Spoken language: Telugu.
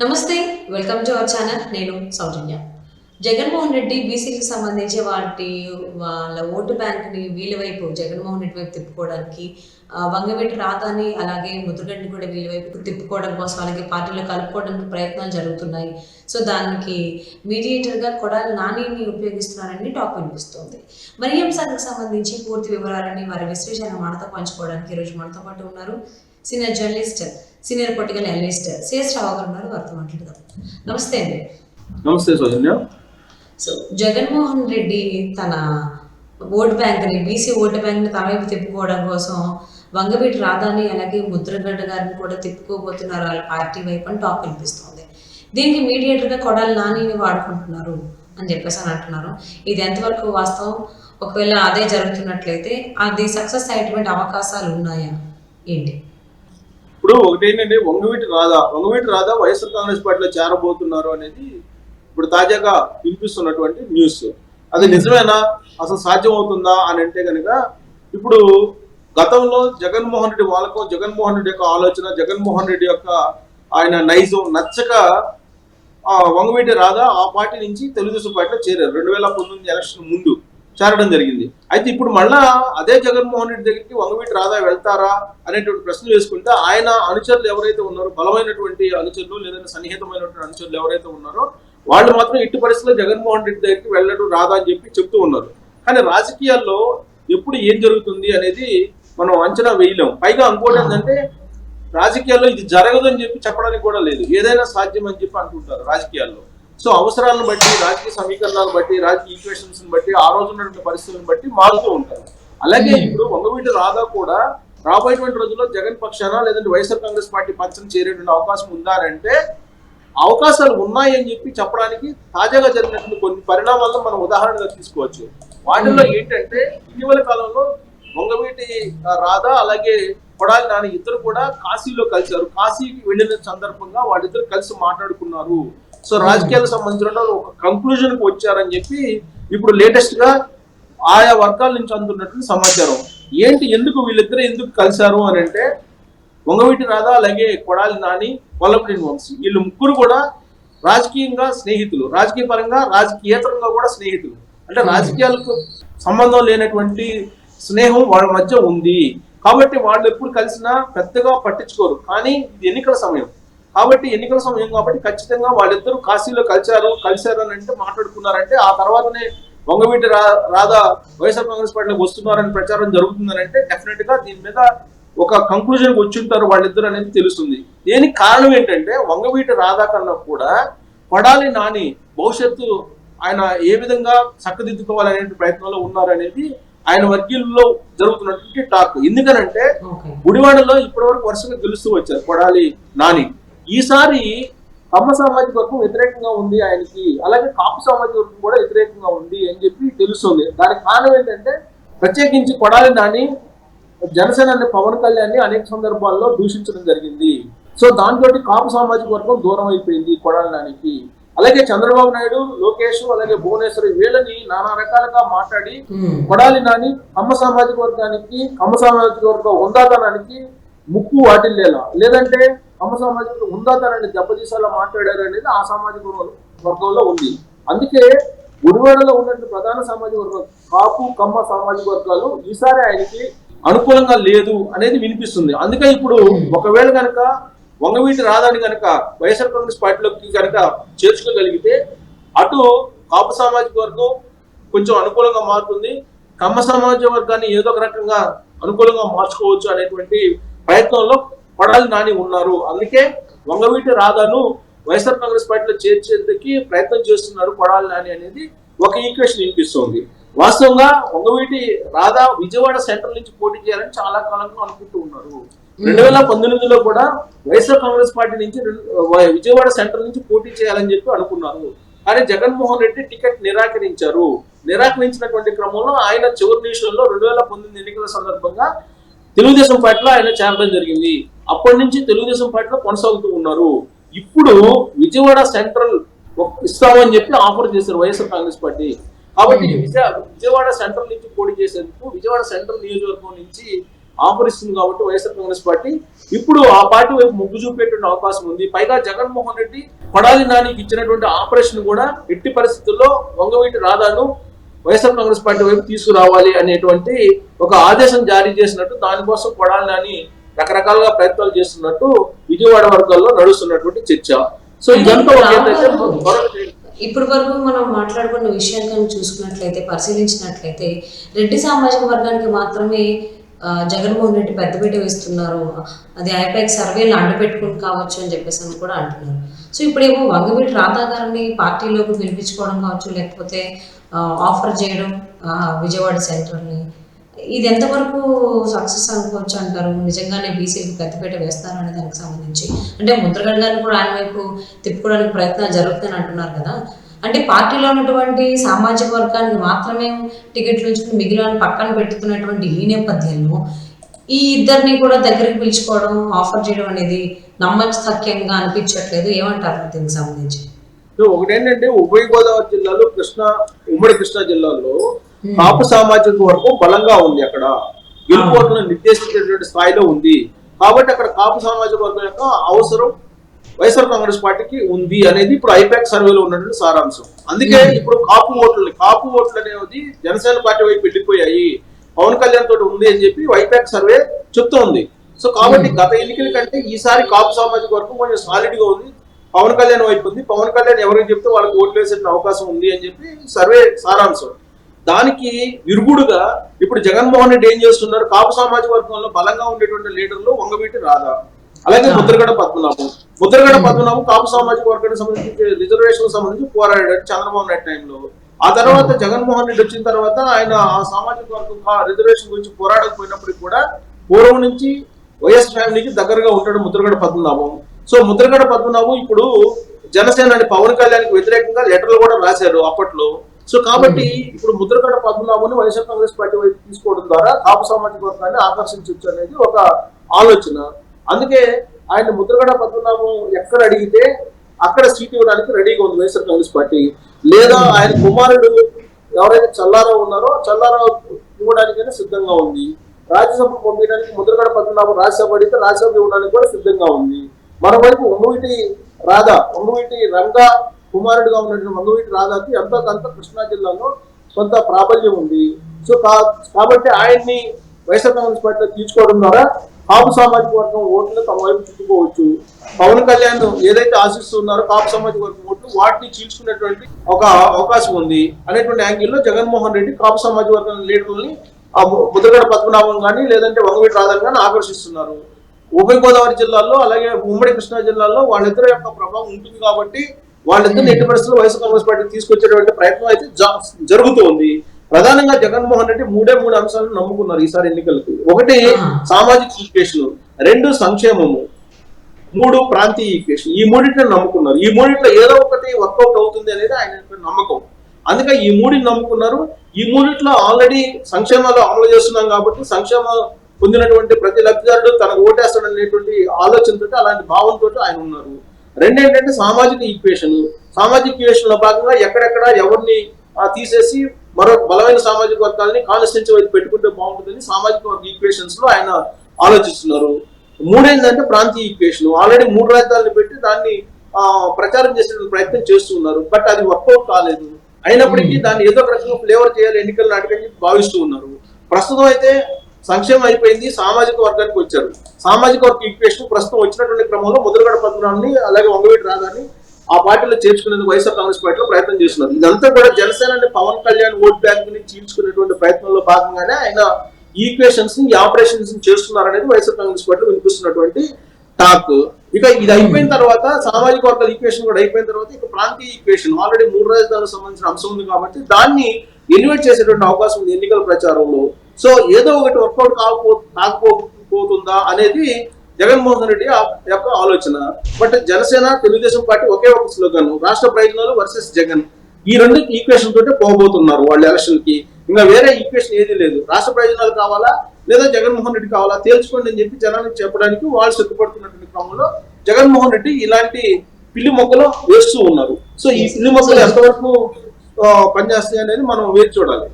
నమస్తే. Welcome to our channel. నేను సౌజన్య. జగన్మోహన్ రెడ్డి బీసీలకు సంబంధించి వాళ్ళ ఓటు బ్యాంక్‌ని వీళ్ళ వైపు జగన్మోహన్ రెడ్డి వైపు తిప్పుకోవడానికి వంగవీటి రాధాని అలాగే ముద్రగడ్డిని కూడా వీళ్ళ వైపు తిప్పుకోవడం కోసం అలాగే పార్టీలో కలుపుకోవడానికి ప్రయత్నాలు జరుగుతున్నాయి. సో, దానికి మీడియేటర్‌గా కొడాలి నానిని ఉపయోగిస్తున్నారని టాక్ వినిపిస్తోంది. మరి ఈ అంశానికి సంబంధించి పూర్తి వివరాలని వారి విశ్లేషణ మనతో పంచుకోవడానికి ఈరోజు మనతో పాటు ఉన్నారు senior journalist, senior political analyst CS Rao గారు ఉన్నారు. వారితో మాట్లాడదాం. నమస్తే అండి. నమస్తే సౌజన్య. సో, జగన్మోహన్ రెడ్డి తన ఓట్ బ్యాంక్‌ని బీసీ ఓటు బ్యాంక్‌ని తన వైపు తిప్పుకోవడం కోసం వంగవీటి రాధాని అలాగే ముద్రగడ్డ గారిని కూడా తిప్పుకోబోతున్నారు వాళ్ళ పార్టీ వైపు అని టాక్ వినిపిస్తోంది. దీనికి మీడియేటర్‌గా కొడాలి నానిని వాడుకుంటున్నారు అని చెప్పేసి అంటున్నారు. ఇది ఎంతవరకు వాస్తవం? ఒకవేళ అదే జరుగుతున్నట్లయితే అది సక్సెస్ అయ్యేటువంటి అవకాశాలు ఉన్నాయా? ఏంటి? ఇప్పుడు ఒకటేంటంటే వంగవీటి రాధా వైఎస్ఆర్ కాంగ్రెస్ పార్టీలో చేరబోతున్నారు అనేది ఇప్పుడు తాజాగా వినిపిస్తున్నటువంటి న్యూస్. అది నిజమేనా, అసలు సాధ్యం అవుతుందా అని అంటే కనుక, ఇప్పుడు గతంలో జగన్మోహన్ రెడ్డి వాళ్ళకు జగన్మోహన్ రెడ్డి యొక్క ఆలోచన, జగన్మోహన్ రెడ్డి యొక్క ఆయన నైజం నచ్చక వంగవీటి రాధా ఆ పార్టీ నుంచి తెలుగుదేశం పార్టీలో చేరారు. 2019 ఎలక్షన్ ముందు చేరడం జరిగింది. అయితే ఇప్పుడు మళ్ళా అదే జగన్మోహన్ రెడ్డి దగ్గరికి వంగవీటి రాధా వెళ్తారా అనేటువంటి ప్రశ్న వేసుకుంటే, ఆయన అనుచరులు ఎవరైతే ఉన్నారో, బలమైనటువంటి అనుచరులు లేదంటే సన్నిహితమైనటువంటి అనుచరులు ఎవరైతే ఉన్నారో వాళ్ళు మాత్రం ఇట్టి పరిస్థితుల్లో జగన్మోహన్ రెడ్డి దగ్గరికి వెళ్ళడం రాదా అని చెప్తూ ఉన్నారు. కానీ రాజకీయాల్లో ఎప్పుడు ఏం జరుగుతుంది అనేది మనం అంచనా వేయలేం. పైగా ఇంకోటి ఏంటంటే, రాజకీయాల్లో ఇది జరగదు అని చెప్పడానికి కూడా లేదు, ఏదైనా సాధ్యం అని అంటుంటారు రాజకీయాల్లో. సో అవసరాలను బట్టి, రాజకీయ సమీకరణాలను బట్టి, రాజకీయ ఈక్వేషన్స్ బట్టి, ఆ రోజు ఉన్నటువంటి పరిస్థితులను బట్టి మారుతూ ఉంటారు. అలాగే ఇప్పుడు వంగవీటి రాధా కూడా రాబోయేటువంటి రోజుల్లో జగన్ పక్షాన లేదంటే వైఎస్ఆర్ కాంగ్రెస్ పార్టీ పక్షాన చేరేటువంటి అవకాశం ఉందా అంటే, అవకాశాలు ఉన్నాయని చెప్పడానికి తాజాగా జరిగినటువంటి కొన్ని పరిణామాలను మనం ఉదాహరణగా తీసుకోవచ్చు. వాటిల్లో ఏంటంటే, ఇటీవల కాలంలో వంగవీటి రాధా అలాగే కొడాలి నాని ఇద్దరు కూడా కాశీలో కలిశారు. కాశీకి వెళ్ళిన సందర్భంగా వాళ్ళిద్దరు కలిసి మాట్లాడుకున్నారు. సో రాజకీయాలకు సంబంధించిన ఒక కంక్లూజన్ కి వచ్చారని ఇప్పుడు లేటెస్ట్ గా ఆయా వర్గాల నుంచి అందుతున్నటువంటి సమాచారం. ఎందుకు వీళ్ళిద్దరు ఎందుకు కలిశారు అని అంటే, వంగవీటి రాధా అలాగే కొడాలి నాని, వల్లభనేని వంశీ వీళ్ళు ముగ్గురు కూడా రాజకీయంగా స్నేహితులు, రాజకీయ పరంగా రాజకీయేతరంగా కూడా స్నేహితులు. అంటే రాజకీయాలకు సంబంధం లేనటువంటి స్నేహం వాళ్ళ మధ్య ఉంది. కాబట్టి వాళ్ళు ఎప్పుడు కలిసినా పెద్దగా పట్టించుకోరు. కానీ ఇది ఎన్నికల సమయం కాబట్టి ఖచ్చితంగా వాళ్ళిద్దరూ కాశీలో కలిశారు అని అంటే, మాట్లాడుకున్నారంటే, ఆ తర్వాతనే వంగవీటి రాధా వైఎస్ఆర్ కాంగ్రెస్ పార్టీలోకి వస్తున్నారని ప్రచారం జరుగుతుందని అంటే, డెఫినెట్ గా దీని మీద ఒక కంక్లూజన్ వచ్చి ఉంటారు వాళ్ళిద్దరు అనేది తెలుస్తుంది. దీనికి కారణం ఏంటంటే, వంగవీటి రాధా కన్నా కూడా కొడాలి నాని భవిష్యత్తు ఆయన ఏ విధంగా చక్కదిద్దుకోవాలనే ప్రయత్నంలో ఉన్నారనేది ఆయన వర్గీయుల్లో జరుగుతున్నటువంటి టాక్. ఎందుకనంటే, గుడివాడలో ఇప్పటివరకు వరుసగా గెలుస్తూ వచ్చారు కొడాలి నాని. ఈసారి కమ్మ సామాజిక వర్గం వ్యతిరేకంగా ఉంది ఆయనకి, అలాగే కాపు సామాజిక వర్గం కూడా వ్యతిరేకంగా ఉంది అని తెలుస్తుంది. దానికి కారణం ఏంటంటే, ప్రత్యేకించి కొడాలి నాని జనసేన పవన్ కళ్యాణ్ అనేక సందర్భాల్లో దూషించడం జరిగింది. సో దాంతో కాపు సామాజిక వర్గం దూరం అయిపోయింది కొడాలి నానికి. అలాగే చంద్రబాబు నాయుడు, లోకేష్ అలాగే భువనేశ్వరి వీళ్ళని నానా రకాలుగా మాట్లాడి కొడాలి నాని కమ్మ సామాజిక వర్గ హుందాతనానికి ముక్కు వాటిల్లేలా, లేదంటే కమ్మ సామాజిక హుందాతనాన్ని దెబ్బతీసేలా మాట్లాడారు అనేది ఆ సామాజిక వర్గంలో ఉంది. అందుకే గుడివాడలో ఉన్నటువంటి ప్రధాన సామాజిక వర్గం కాపు కమ్మ సామాజిక వర్గాలు ఈసారి ఆయనకి అనుకూలంగా లేదు అనేది వినిపిస్తుంది. అందుకే ఇప్పుడు ఒకవేళ కనుక వంగవీటి రాధాని కనుక వైఎస్ఆర్ కాంగ్రెస్ పార్టీలోకి కనుక చేర్చుకోగలిగితే, అటు కాపు సామాజిక వర్గం కొంచెం అనుకూలంగా మారుతుంది, కమ్మ సామాజిక వర్గాన్ని ఏదో ఒక రకంగా అనుకూలంగా మార్చుకోవచ్చు అనేటువంటి ప్రయత్నంలో కొడాలి నాని ఉన్నారు. అందుకే వంగవీటి రాధాను వైఎస్ఆర్ కాంగ్రెస్ పార్టీలో చేర్చేందుకు ప్రయత్నం చేస్తున్నారు కొడాలి నాని అనేది ఒక ఈక్వేషన్ వినిపిస్తోంది. వాస్తవంగా వంగవీటి రాధా విజయవాడ సెంట్రల్ నుంచి పోటీ చేయాలని చాలా కాలంగా అనుకుంటూ ఉన్నారు. 2019లో కూడా వైఎస్ఆర్ కాంగ్రెస్ పార్టీ నుంచి విజయవాడ సెంట్రల్ నుంచి పోటీ చేయాలని అనుకున్నారు. కానీ జగన్మోహన్ రెడ్డి టికెట్ నిరాకరించినటువంటి క్రమంలో ఆయన చివరి నిమిషంలో 2019 ఎన్నికల సందర్భంగా తెలుగుదేశం పార్టీలో ఆయన చేరడం జరిగింది. అప్పటి నుంచి తెలుగుదేశం పార్టీలో కొనసాగుతూ ఉన్నారు. ఇప్పుడు విజయవాడ సెంట్రల్ ఇస్తామని ఆఫర్ చేశారు వైఎస్ఆర్ కాంగ్రెస్ పార్టీ. కాబట్టి విజయవాడ సెంట్రల్ నుంచి పోటీ చేసేందుకు విజయవాడ సెంట్రల్ నియోజకవర్గం నుంచి ఆఫర్ ఇస్తుంది కాబట్టి వైఎస్ఆర్ కాంగ్రెస్ పార్టీ ఇప్పుడు ఆ పార్టీ వైపు మొగ్గు చూపేటువంటి అవకాశం ఉంది. పైగా జగన్మోహన్ రెడ్డి కొడాలి నానికి ఇచ్చినటువంటి ఆపరేషన్ కూడా ఎట్టి పరిస్థితుల్లో వంగవీటి రాధాను వైఎస్ఆర్ కాంగ్రెస్ పార్టీ వైపు తీసుకురావాలి అనేటువంటి ఒక ఆదేశం జారీ చేసినట్టు, దానికోసం కొడాలి నాని రకరకాలుగా ప్రయత్నాలు చేస్తున్నట్టు విజయవాడ వర్గాల్లో నడుస్తున్నటువంటి చర్చ. సో ఇదంతా ఇప్పటి వరకు మనం మాట్లాడుకున్న విషయాలు కానీ చూసుకున్నట్లయితే, పరిశీలించినట్లయితే రెడ్డి సామాజిక వర్గానికి మాత్రమే జగన్మోహన్ రెడ్డి పెద్దపీట వేస్తున్నారు, అది ఐపాక్ సర్వేలు అంటపెట్టుకుని కావచ్చు అని చెప్పేసి అని కూడా అంటున్నారు. సో ఇప్పుడేమో వంగవీటి రాధా గారిని పార్టీలోకి పిలిపించుకోవడం కావచ్చు, లేకపోతే ఆఫర్ చేయడం విజయవాడ సెంటర్ని, ఇది ఎంతవరకు సక్సెస్ అనుకోవచ్చు అంటారు? నిజంగానే బీసీకి పెద్దపీట వేస్తారనే దానికి సంబంధించి అంటే ముద్రగడ గారిని కూడా ఆయన వైపు తిప్పుకోవడానికి ప్రయత్నాలు జరుగుతాయని అంటున్నారు కదా. అంటే పార్టీలో ఉన్నటువంటి సామాజిక వర్గానికి మాత్రమే టికెట్లు ఉంచుకుని మిగిలిన పక్కన పెట్టుతున్నటువంటి ఈ నేపథ్యంలో ఈ ఇద్దరిని కూడా దగ్గరికి పిలుచుకోవడం, ఆఫర్ చేయడం అనేది నమ్మకత్యంగా అనిపించట్లేదు. ఏమంటారు దీనికి సంబంధించి? ఒకటేంటంటే ఉభయ గోదావరి జిల్లాలో ఉమ్మడి కృష్ణా జిల్లాలో కాపు సామాజిక వర్గం బలంగా ఉంది. అక్కడ గెలుపోట్లను నిర్దేశించేటువంటి స్థాయిలో ఉంది కాబట్టి అక్కడ కాపు సామాజిక వర్గం యొక్క అవసరం వైఎస్ఆర్ కాంగ్రెస్ పార్టీకి ఉంది అనేది ఇప్పుడు ఐపాక్ సర్వేలో ఉన్నటువంటి సారాంశం. అందుకే ఇప్పుడు కాపు ఓట్లు అనేది జనసేన పార్టీ వైపు వెళ్ళిపోయాయి, పవన్ కళ్యాణ్ తోటి ఉంది అని చెప్పి ఐపాక్ సర్వే చెప్తోంది. సో కాబట్టి గత ఎన్నికల కంటే ఈసారి కాపు సామాజిక వర్గం కొంచెం సాలిడ్ గా ఉంది, పవన్ కళ్యాణ్ వైపు ఉంది. పవన్ కళ్యాణ్ ఎవరికి చెప్తే వాళ్ళకి ఓట్లు వేసే అవకాశం ఉంది అని చెప్పి సర్వే సారాంశం. దానికి విరుగుడుగా ఇప్పుడు జగన్మోహన్ రెడ్డి ఏం చేస్తున్నారు, కాపు సామాజిక వర్గంలో బలంగా ఉండేటువంటి లీడర్లు వంగవీటి రాధా, అలాగే ముద్రగడ పద్మనాభం కాపు సామాజిక వర్గానికి సంబంధించి రిజర్వేషన్ సంబంధించి పోరాడాడు చంద్రబాబు నాయుడు టైంలో. ఆ తర్వాత జగన్మోహన్ రెడ్డి వచ్చిన తర్వాత ఆయన ఆ సామాజిక వర్గం రిజర్వేషన్ గురించి పోరాడకపోయినప్పటికీ కూడా పూర్వం నుంచి వైఎస్ ఫ్యామిలీకి దగ్గరగా ఉంటాడు ముద్రగడ పద్మనాభం. సో ముద్రగడ పద్మనాభం ఇప్పుడు జనసేన పవన్ కళ్యాణ్ వ్యతిరేకంగా లెటర్లు కూడా రాశారు అప్పట్లో. సో కాబట్టి ఇప్పుడు ముద్రగడ పద్మనాభాన్ని వైఎస్ఆర్ కాంగ్రెస్ పార్టీ వైపు తీసుకోవడం ద్వారా కాపు సామాజిక వర్గాన్ని ఆకర్షించవచ్చు అనేది ఒక ఆలోచన. అందుకే ఆయన ముద్రగడ పద్మనాభం ఎక్కడ అడిగితే అక్కడ సీట్ ఇవ్వడానికి రెడీగా ఉంది వైఎస్ఆర్ కాంగ్రెస్ పార్టీ. లేదా ఆయన కుమారుడు ఎవరైతే చల్లారావు ఉన్నారో చల్లారావు ఇవ్వడానికైనా సిద్ధంగా ఉంది. రాజ్యసభకు పంపించడానికి ముద్రగడ పద్మనాభం రాజ్యసభ అడిగితే రాజ్యసభ ఇవ్వడానికి కూడా సిద్ధంగా ఉంది. మరోవైపు వంగవీటి రంగా కుమారుడుగా ఉన్నటువంటి వంగవీటి రాధాకి ఎంతో కొంత కృష్ణా జిల్లాలో కొంత ప్రాబల్యం ఉంది. సో కాబట్టి ఆయన్ని వైఎస్ఆర్ కాంగ్రెస్ పార్టీలో తీసుకోవడం ద్వారా కాపు సామాజిక వర్గం ఓట్లు తమ వైపు చుట్టుకోవచ్చు. పవన్ కళ్యాణ్ ఏదైతే ఆశిస్తున్నారో కాపు సామాజిక వర్గం ఓట్లు వాటిని చీల్చుకునేటువంటి ఒక అవకాశం ఉంది అనేటువంటి యాంగిల్లో జగన్మోహన్ రెడ్డి కాపు సామాజిక వర్గం లీడర్లని ముద్రగడ పద్మనాభం కానీ లేదంటే వంగవీటి రాధాని కానీ ఆకర్షిస్తున్నారు. ఉభయ గోదావరి జిల్లాల్లో అలాగే ఉమ్మడి కృష్ణా జిల్లాలో వాళ్ళిద్దరి యొక్క ప్రభావం ఉంటుంది కాబట్టి వాళ్ళిద్దరిని ఎట్టి పరిస్థితుల్లో వైఎస్ఆర్ కాంగ్రెస్ పార్టీ తీసుకొచ్చేటువంటి ప్రయత్నం అయితే జరుగుతోంది. ప్రధానంగా జగన్మోహన్ రెడ్డి మూడే అంశాలను నమ్ముకున్నారు ఈసారి ఎన్నికలకు. ఒకటి సామాజిక ఈక్వేషన్, రెండు సంక్షేమము, మూడు ప్రాంతీయ ఈక్వేషన్. ఈ మూడింటిని నమ్ముకున్నారు. ఈ మూడింటిలో ఏదో ఒకటి వర్కౌట్ అవుతుంది అనేది ఆయన నమ్మకం. అందుకే ఈ మూడిని నమ్ముకున్నారు. ఈ మూడింటిలో ఆల్రెడీ సంక్షేమాలు అమలు చేస్తున్నాం కాబట్టి సంక్షేమం పొందినటువంటి ప్రతి లబ్ధిదారుడు తనకు ఓటేస్తాడనేటువంటి ఆలోచనతో అలాంటి భావంతో ఆయన ఉన్నారు. రెండేంటంటే సామాజిక ఈక్వేషన్ లో భాగంగా ఎక్కడెక్కడ ఎవరిని తీసేసి మరో బలమైన సామాజిక వర్గాలని కాన్స్టిట్యూన్సీ వైపు పెట్టుకుంటే బాగుంటుందని సామాజిక వర్గ ఈక్వేషన్స్ లో ఆయన ఆలోచిస్తున్నారు. మూడేంటంటే ప్రాంతీయ ఈక్వేషన్. ఆల్రెడీ 3 రాజధానులు పెట్టి దాన్ని ప్రచారం చేసే ప్రయత్నం చేస్తున్నారు. బట్ అది వర్కౌట్ కాలేదు. అయినప్పటికీ దాన్ని ఏదో ఒక రకంగా ఫ్లేవర్ చేయాలి ఎన్నికల నాటికని భావిస్తూ ఉన్నారు. ప్రస్తుతం అయితే సంక్షేమం అయిపోయింది, సామాజిక వర్గానికి వచ్చారు. సామాజిక వర్గ ఈక్వేషన్ ప్రస్తుతం వచ్చినటువంటి క్రమంలో ముద్రగడ పద్మనాభాన్ని అలాగే వంగవీటి రాధాని ఆ పార్టీలో చేర్చుకునేందుకు వైఎస్ఆర్ కాంగ్రెస్ పార్టీలో ప్రయత్నం చేస్తున్నారు. ఇదంతా కూడా జనసేన పవన్ కళ్యాణ్ ఓట్ బ్యాంక్ ని చీల్చుకునేటువంటి ప్రయత్నంలో భాగంగానే ఆయన ఈక్వేషన్స్ ని ఆపరేషన్స్ చేస్తున్నారనేది వైఎస్ఆర్ కాంగ్రెస్ పార్టీలో వినిపిస్తున్నటువంటి టాక్. ఇక ఇది అయిపోయిన తర్వాత సామాజిక వర్గాల ఈక్వేషన్ కూడా అయిపోయిన తర్వాత ఇక ప్రాంతీయ ఈక్వేషన్ ఆల్రెడీ 3 రాజధానులకు సంబంధించిన అంశం ఉంది కాబట్టి దాన్ని ఎలివేట్ చేసేటువంటి అవకాశం ఉంది ఎన్నికల ప్రచారంలో. సో ఏదో ఒకటి వర్కౌట్ కాకపోతుందా అనేది జగన్మోహన్ రెడ్డి యొక్క ఆలోచన. బట్ జనసేన తెలుగుదేశం పార్టీ ఒకే ఒక స్లోగన్, రాష్ట్ర ప్రయోజనాలు వర్సెస్ జగన్. ఈ రెండు ఈక్వేషన్ తోటే పోబోతున్నారు వాళ్ళు ఎలక్షన్ కి. ఇంకా వేరే ఈక్వేషన్ ఏది లేదు. రాష్ట్ర ప్రయోజనాలు కావాలా లేదా జగన్మోహన్ రెడ్డి కావాలా తేల్చుకోండి అని చెప్పి జనానికి చెప్పడానికి వాళ్ళు సిద్ధపడుతున్నటువంటి క్రమంలో జగన్మోహన్ రెడ్డి ఇలాంటి పిల్లి మొక్కలు వేస్తూ ఉన్నారు. సో ఈ పిల్లి మొక్కలు ఎంతవరకు పనిచేస్తాయి అనేది మనం వేచి చూడాలి.